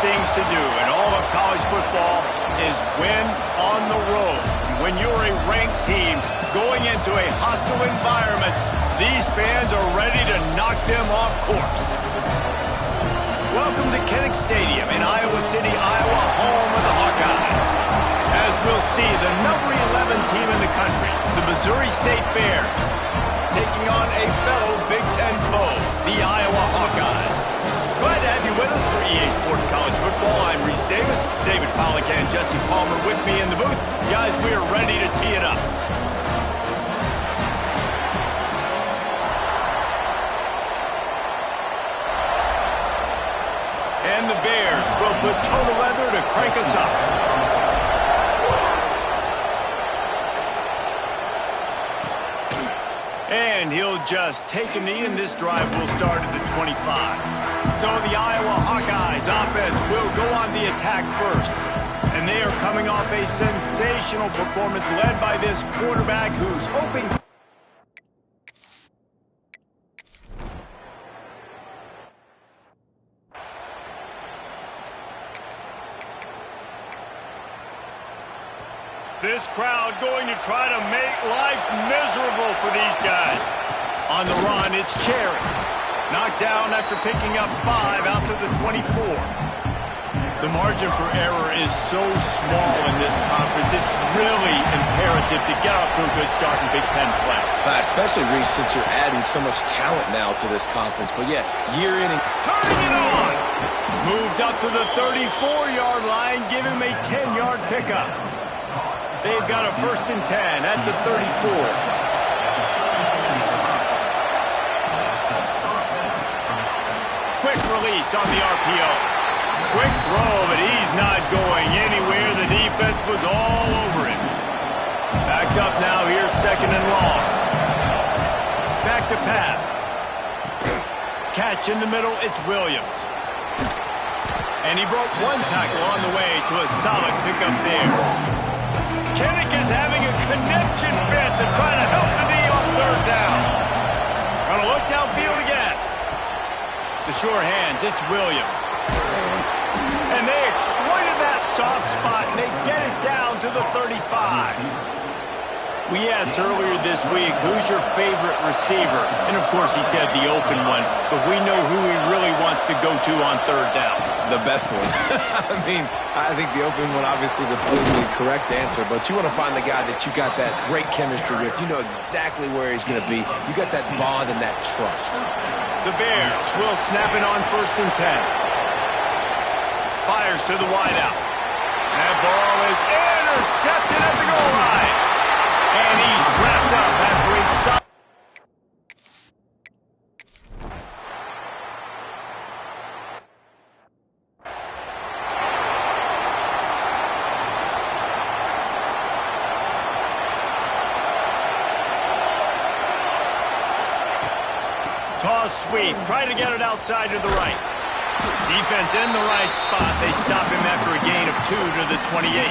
things to do in all of college football is win on the road. When you're a ranked team going into a hostile environment, these fans are ready to knock them off course. Welcome to Kinnick Stadium in Iowa City, Iowa, home of the Hawkeyes. As we'll see, the number 11 team in the country, the Missouri State Bears, taking on a fellow Big Ten foe, the Iowa Hawkeyes. Glad to have you with us for EA Sports College Football. I'm Reese Davis, David Pollack and Jesse Palmer with me in the booth. Guys, we are ready to tee it up. And the Bears will put total leather to crank us up. And he'll just take a knee, and this drive will start at the 25. So the Iowa Hawkeyes offense will go on the attack first. And they are coming off a sensational performance led by this quarterback who's hoping... This crowd going to try to make life miserable for these guys. On the run, it's Cherry. Knocked down after picking up 5 out to the 24. The margin for error is so small in this conference, it's really imperative to get off to a good start in Big Ten play. Especially, Reese, since you're adding so much talent now to this conference. But yeah, year in and... Turning it on! Moves up to the 34-yard line, give him a 10-yard pickup. They've got a 1st and 10 at the 34. Quick release on the RPO. Quick throw, but he's not going anywhere. The defense was all over him. Backed up now, here's 2nd and long. Back to pass. Catch in the middle, it's Williams. And he broke 1 tackle on the way to a solid pickup there. Kinnick is having a connection fit to try to help the knee on 3rd down. Gonna look downfield again. The sure hands, it's Williams. And they exploited that soft spot, and they get it down to the 35. We asked earlier this week, who's your favorite receiver? And, of course, he said the open one, but we know who he really wants to go to on 3rd down. The best one. I mean, I think the open one, obviously the politically correct answer, but you want to find the guy that you got that great chemistry with. You know exactly where he's going to be. You got that bond and that trust. The Bears will snap it on 1st and 10. Fires to the wideout. That ball is intercepted at the goal line. And he's wrapped up after a solid... Toss sweep. Try to get it outside to the right. Defense in the right spot. They stop him after a gain of 2 to the 28.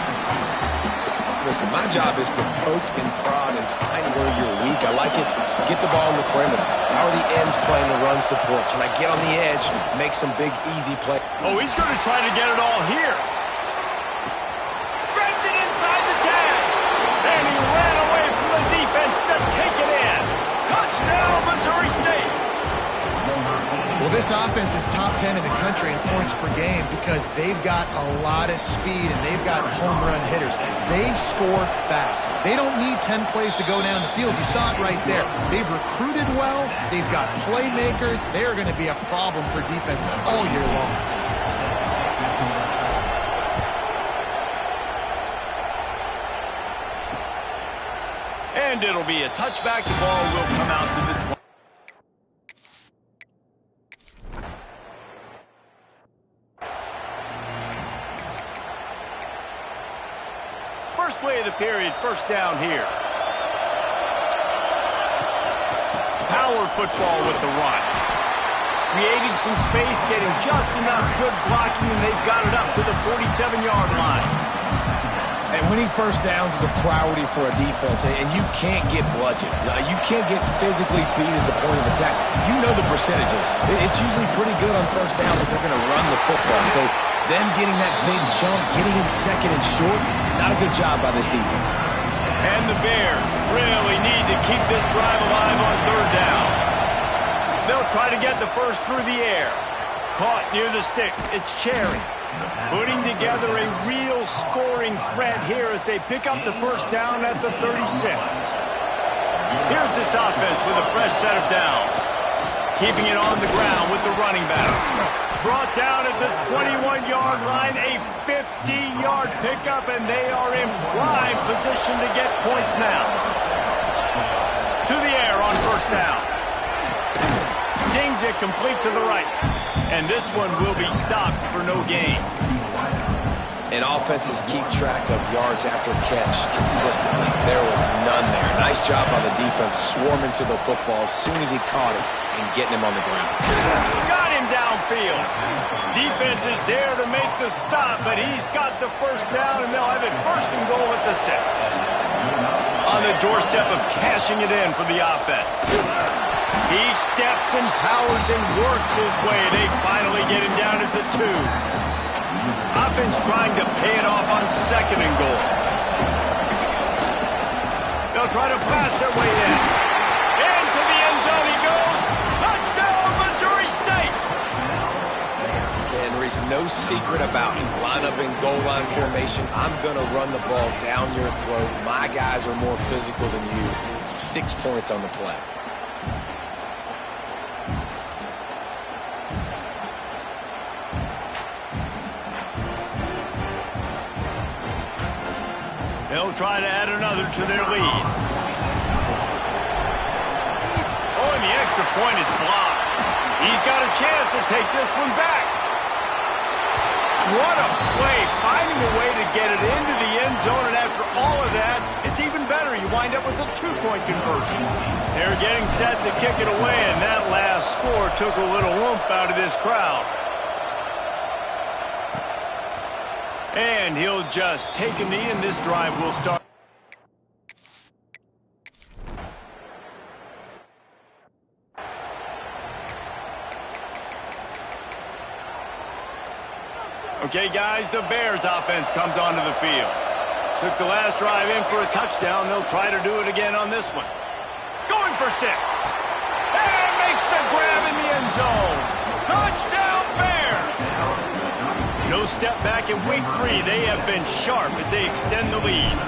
Listen, my job is to poke and prod and find where you're weak. I like it. Get the ball in the perimeter. How are the ends playing the run support? Can I get on the edge, make some big, easy play? Oh, he's going to try to get it all here. Brings it inside the 10. And he ran away from the defense to take it in. Touchdown, Missouri State. Well, this offense is top 10 in the country in points per game because they've got a lot of speed and they've got home run hitters. They score fast. They don't need 10 plays to go down the field. You saw it right there. They've recruited well. They've got playmakers. They are going to be a problem for defenses all year long. And it'll be a touchback. The ball will come out to the 20. First play of the period, 1st down here. Power football with the run. Creating some space, getting just enough good blocking, and they've got it up to the 47-yard line. And winning 1st downs is a priority for a defense, and you can't get bludgeoned. You can't get physically beat at the point of attack. You know the percentages. It's usually pretty good on 1st down that they're going to run the football. So Them getting that big chunk, getting in second and short, not a good job by this defense. And the Bears really need to keep this drive alive on third down. They'll try to get the first through the air. Caught near the sticks. It's Cherry. Putting together a real scoring threat here as they pick up the first down at the 36. Here's this offense with a fresh set of downs. Keeping it on the ground with the running back. Brought down at the 21-yard line, a 50-yard pickup, and they are in prime position to get points now. To the air on first down. Zings it complete to the right. And this one will be stopped for no gain. And offenses keep track of yards after catch consistently. There was none there. Nice job by the defense swarming to the football as soon as he caught it and getting him on the ground. Got him downfield. Defense is there to make the stop, but he's got the first down, and they'll have it first and goal at the 6. On the doorstep of cashing it in for the offense. He steps and powers and works his way. They finally get him down at the 2. Offense trying to pay it off on second and goal. They'll try to pass their way in. Into the end zone he goes. Touchdown, Missouri State! And there is no secret about it. Line up in goal line formation. I'm going to run the ball down your throat. My guys are more physical than you. 6 points on the play. They'll try to add another to their lead. Oh, and the extra point is blocked. He's got a chance to take this one back. What a play, finding a way to get it into the end zone, and after all of that, it's even better. You wind up with a 2-point conversion. They're getting set to kick it away, and that last score took a little oomph out of this crowd. And he'll just take a knee, and this drive will start. Okay, guys, the Bears offense comes onto the field. Took the last drive in for a touchdown. They'll try to do it again on this one. Going for 6. And makes the grab in the end zone. Touchdown, Bears! No step back in week 3. They have been sharp as they extend the lead.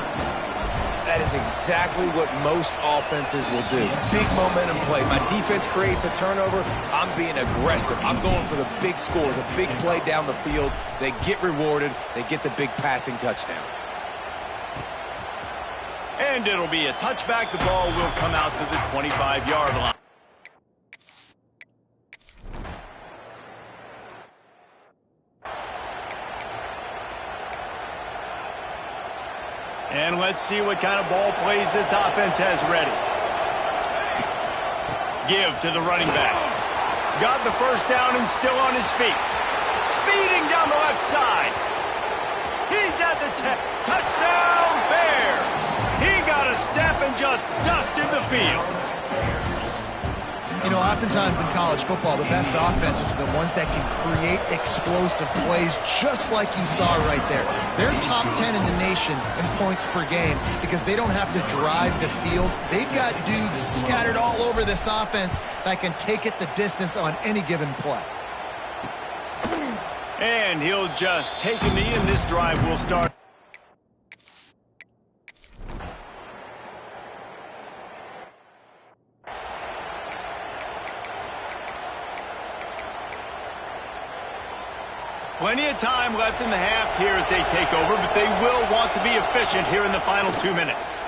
That is exactly what most offenses will do. Big momentum play. My defense creates a turnover. I'm being aggressive. I'm going for the big score, the big play down the field. They get rewarded. They get the big passing touchdown. And it'll be a touchback. The ball will come out to the 25-yard line. And let's see what kind of ball plays this offense has ready. Give to the running back. Got the first down and still on his feet. Speeding down the left side. He's at the 10. Touchdown, Bears. He got a step and just dusted the field. You know, oftentimes in college football, the best offenses are the ones that can create explosive plays, just like you saw right there. They're top 10 in the nation in points per game because they don't have to drive the field. They've got dudes scattered all over this offense that can take it the distance on any given play. And he'll just take a knee, and this drive will start. Plenty of time left in the half here as they take over, but they will want to be efficient here in the final 2 minutes.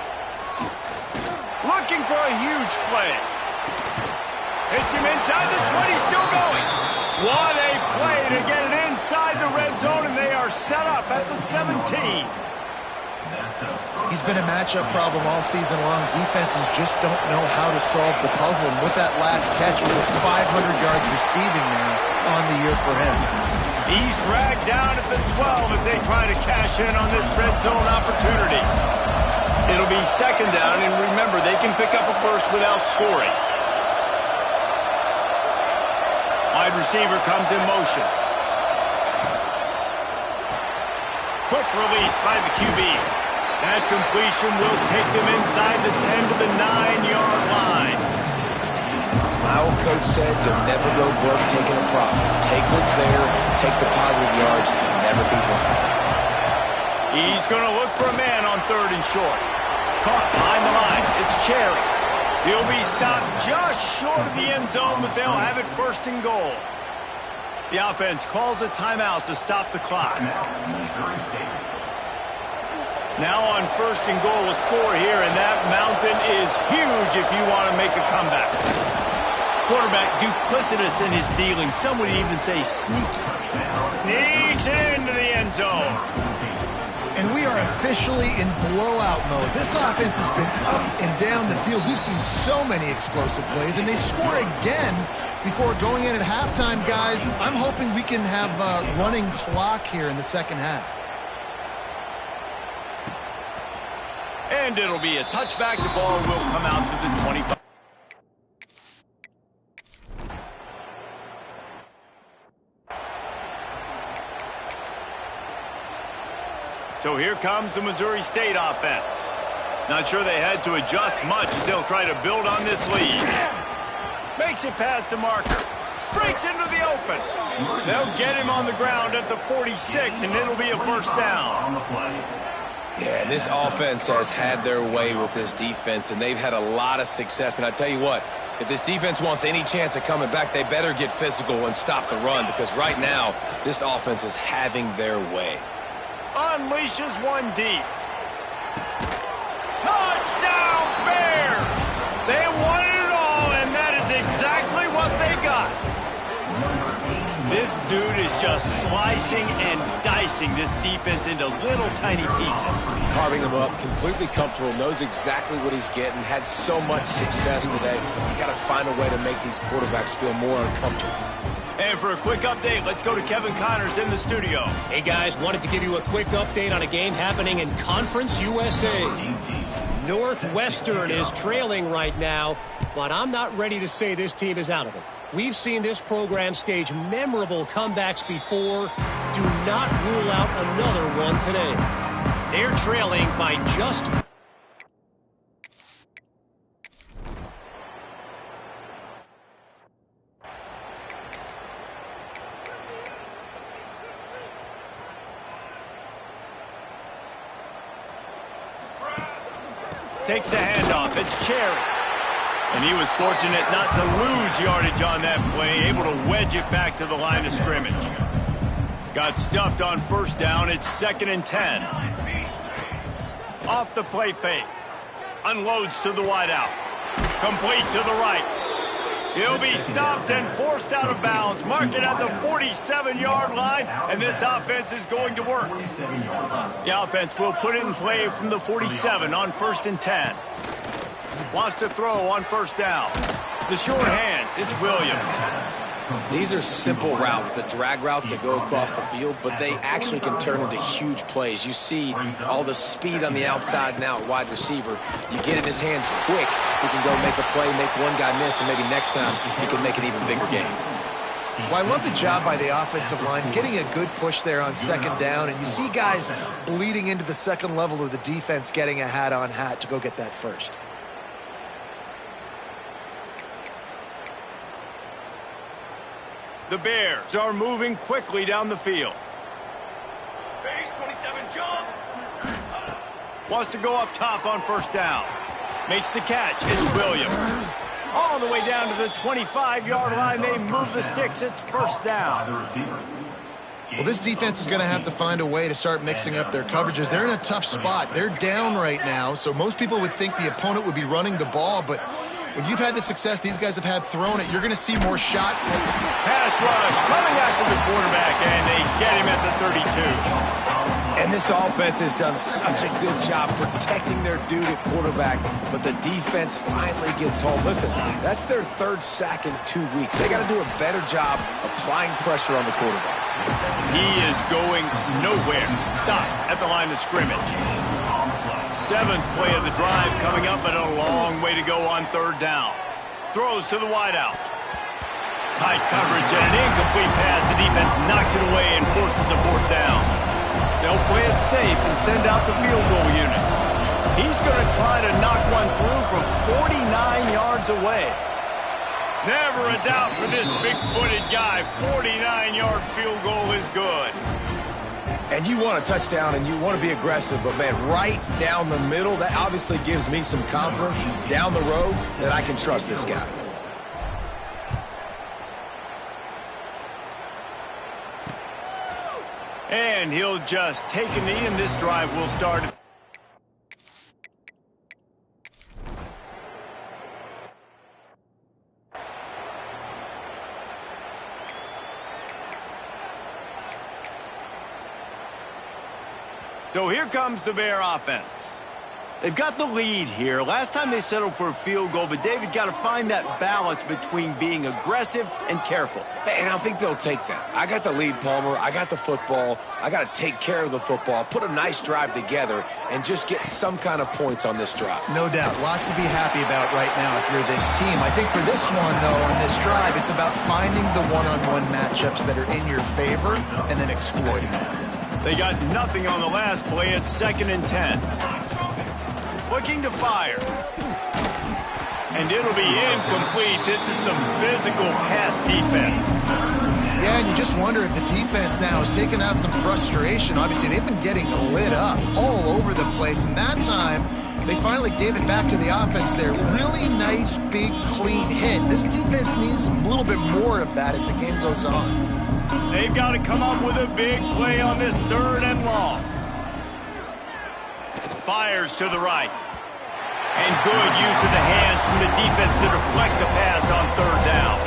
Looking for a huge play. Hits him inside the 20, still going. What a play to get it inside the red zone, and they are set up at the 17. He's been a matchup problem all season long. Defenses just don't know how to solve the puzzle. And with that last catch, over 500 yards receiving now on the year for him. He's dragged down at the 12 as they try to cash in on this red zone opportunity. It'll be second down, and remember, they can pick up a first without scoring. Wide receiver comes in motion. Quick release by the QB. That completion will take them inside the 10 to the 9-yard line. My old coach said to never go broke taking a profit. Take what's there, take the positive yards, and never complain. He's going to look for a man on 3rd and short. Caught behind the line. It's Cherry. He'll be stopped just short of the end zone, but they'll have it 1st and goal. The offense calls a timeout to stop the clock. Now on 1st and goal, a score here, and that mountain is huge if you want to make a comeback. Quarterback duplicitous in his dealing. Some would even say sneaky. Sneaks it into the end zone. And we are officially in blowout mode. This offense has been up and down the field. We've seen so many explosive plays, and they score again before going in at halftime, guys. I'm hoping we can have a running clock here in the second half. And it'll be a touchback. The ball will come out to the 25. So here comes the Missouri State offense. Not sure they had to adjust much as they'll try to build on this lead. Makes it past the marker. Breaks into the open. They'll get him on the ground at the 46, and it'll be a 1st down. Yeah, this offense has had their way with this defense, and they've had a lot of success. And I tell you what, if this defense wants any chance of coming back, they better get physical and stop the run, because right now, this offense is having their way. Unleashes one deep. Touchdown, Bears! They wanted it all, and that is exactly what they got. This dude is just slicing and dicing this defense into little tiny pieces. Carving him up, completely comfortable, knows exactly what he's getting, had so much success today. You got to find a way to make these quarterbacks feel more uncomfortable. And for a quick update, let's go to Kevin Connors in the studio. Hey, guys, wanted to give you a quick update on a game happening in Conference USA. Northwestern is trailing right now, but I'm not ready to say this team is out of it. We've seen this program stage memorable comebacks before. Do not rule out another one today. They're trailing by just... Takes the handoff. It's Cherry. And he was fortunate not to lose yardage on that play, able to wedge it back to the line of scrimmage. Got stuffed on 1st down. It's 2nd and 10. Off the play fake. Unloads to the wideout. Complete to the right. He'll be stopped and forced out of bounds. Mark it at the 47-yard line, and this offense is going to work. The offense will put it in play from the 47 on 1st and 10. Wants to throw on 1st down. The short hands, it's Williams. These are simple routes, the drag routes that go across the field, but they actually can turn into huge plays. You see all the speed on the outside and out wide receiver. You get in his hands quick, he can go make a play, make one guy miss, and maybe next time he can make an even bigger game. Well, I love the job by the offensive line, getting a good push there on 2nd down, and you see guys bleeding into the 2nd level of the defense, getting a hat-on-hat to go get that 1st. The Bears are moving quickly down the field. Base 27, jump! Wants to go up top on 1st down. Makes the catch. It's Williams. All the way down to the 25-yard line. They move the sticks. It's 1st down. Well, this defense is going to have to find a way to start mixing up their coverages. They're in a tough spot. They're down right now, so most people would think the opponent would be running the ball, but when you've had the success these guys have had throwing it, you're going to see more shot. Pass rush coming after the quarterback, and they get him at the 32. And this offense has done such a good job protecting their dude at quarterback, but the defense finally gets home. Listen, that's their 3rd sack in 2 weeks. They got to do a better job applying pressure on the quarterback. He is going nowhere. Stop at the line of scrimmage. 7th play of the drive coming up, but a long way to go on 3rd down. Throws to the wideout. Tight coverage and an incomplete pass. The defense knocks it away and forces the 4th down. They'll play it safe and send out the field goal unit. He's going to try to knock one through from 49 yards away. Never a doubt for this big-footed guy. 49-yard field goal is good. And you want a touchdown and you want to be aggressive, but, man, right down the middle, that obviously gives me some confidence down the road that I can trust this guy. And he'll just take a knee, and this drive will start. So here comes the Bear offense. They've got the lead here. Last time they settled for a field goal, but David got to find that balance between being aggressive and careful. And I think they'll take that. I got the lead, Palmer. I got the football. I got to take care of the football, put a nice drive together, and just get some kind of points on this drive. No doubt. Lots to be happy about right now if you're this team. I think for this one, though, on this drive, it's about finding the one-on-one matchups that are in your favor and then exploiting them. They got nothing on the last play. It's 2nd and 10. Looking to fire. And it'll be incomplete. This is some physical pass defense. Yeah, and you just wonder if the defense now has taken out some frustration. Obviously, they've been getting lit up all over the place. And that time, they finally gave it back to the offense there. Really nice, big, clean hit. This defense needs a little bit more of that as the game goes on. They've got to come up with a big play on this 3rd and long. Fires to the right. And good use of the hands from the defense to deflect the pass on 3rd down.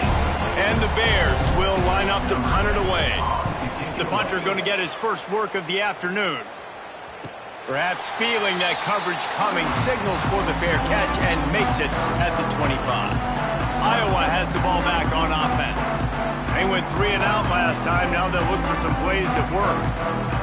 And the Bears will line up to punt it away. The punter going to get his first work of the afternoon. Perhaps feeling that coverage coming, signals for the fair catch and makes it at the 25. Iowa has the ball back on offense. They went 3 and out last time. Now they'll look for some plays that work.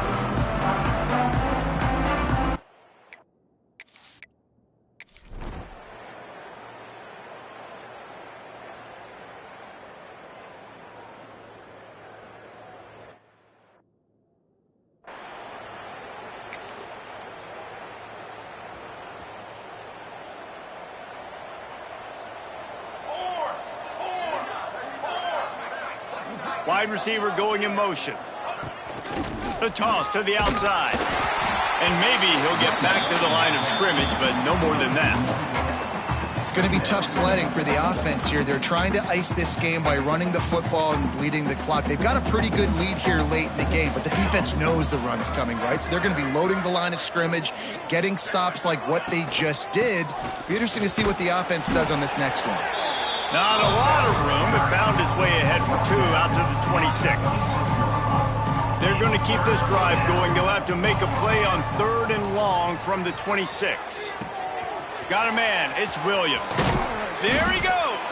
Wide receiver going in motion. The toss to the outside. And maybe he'll get back to the line of scrimmage, but no more than that. It's going to be tough sledding for the offense here. They're trying to ice this game by running the football and bleeding the clock. They've got a pretty good lead here late in the game, but the defense knows the run's coming, right? So they're going to be loading the line of scrimmage, getting stops like what they just did. Be interesting to see what the offense does on this next one. Not a lot of room. It found its way ahead for 2 out to the 26. They're going to keep this drive going. They'll have to make a play on 3rd and long from the 26. Got a man. It's Williams. There he goes.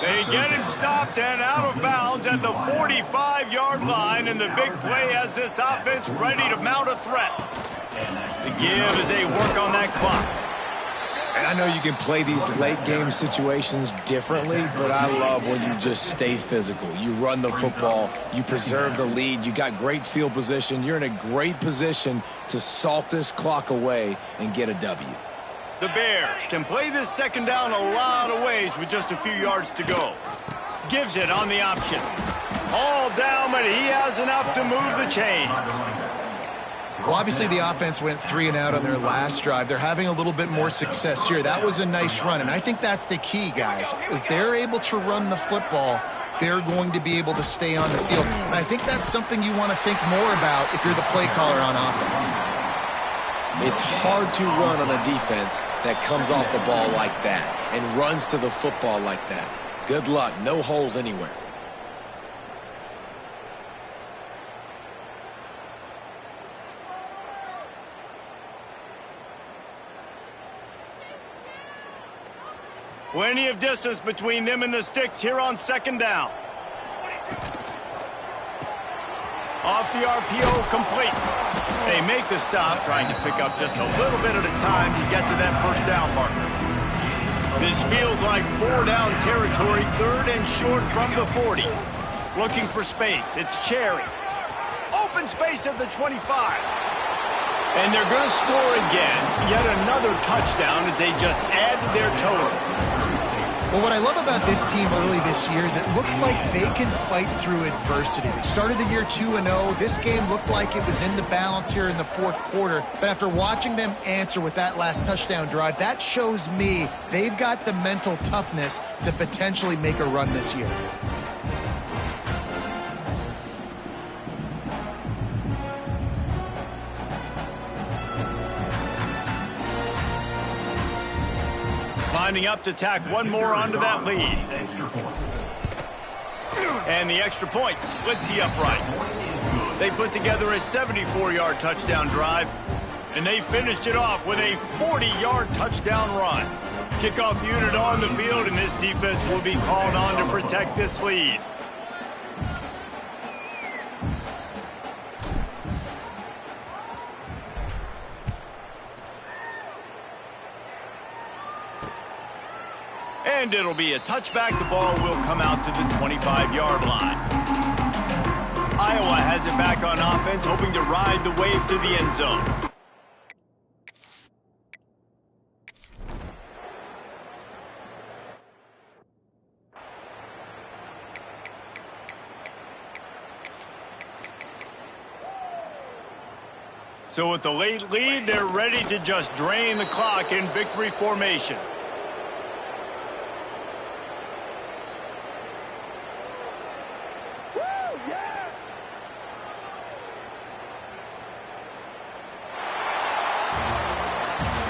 They get him stopped and out of bounds at the 45-yard line, and the big play has this offense ready to mount a threat. The give as they work on that clock. And I know you can play these late-game situations differently, but I love when you just stay physical. You run the football. You preserve the lead. You got great field position. You're in a great position to salt this clock away and get a W. The Bears can play this 2nd down a lot of ways with just a few yards to go. Gives it on the option. All down, but he has enough to move the chains. Well, obviously the offense went 3 and out on their last drive. They're having a little bit more success here. That was a nice run, and I think that's the key, guys. If they're able to run the football, they're going to be able to stay on the field. And I think that's something you want to think more about if you're the play caller on offense. It's hard to run on a defense that comes off the ball like that and runs to the football like that. Good luck. No holes anywhere. Plenty of distance between them and the sticks here on 2nd down. Off the RPO, complete. They make the stop, trying to pick up just a little bit at a time to get to that 1st down marker. This feels like 4-down territory, 3rd and short from the 40. Looking for space. It's Cherry. Open space at the 25. And they're going to score again. Yet another touchdown as they just add to their total. Well, what I love about this team early this year is it looks like they can fight through adversity. They started the year 2-0. This game looked like it was in the balance here in the fourth quarter. But after watching them answer with that last touchdown drive, that shows me they've got the mental toughness to potentially make a run this year. Lining up to tack one more onto that lead. And the extra point splits the uprights. They put together a 74-yard touchdown drive, and they finished it off with a 40-yard touchdown run. Kickoff unit on the field, and this defense will be called on to protect this lead. And it'll be a touchback. The ball will come out to the 25-yard line. Iowa has it back on offense, hoping to ride the wave to the end zone. So with the late lead, they're ready to just drain the clock in victory formation.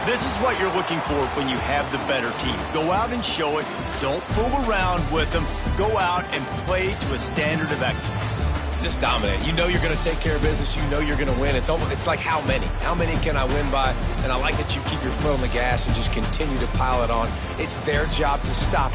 This is what you're looking for when you have the better team. Go out and show it. Don't fool around with them. Go out and play to a standard of excellence. Just dominate. You know you're going to take care of business. You know you're going to win. It's like how many? How many can I win by? And I like that you keep your foot on the gas and just continue to pile it on. It's their job to stop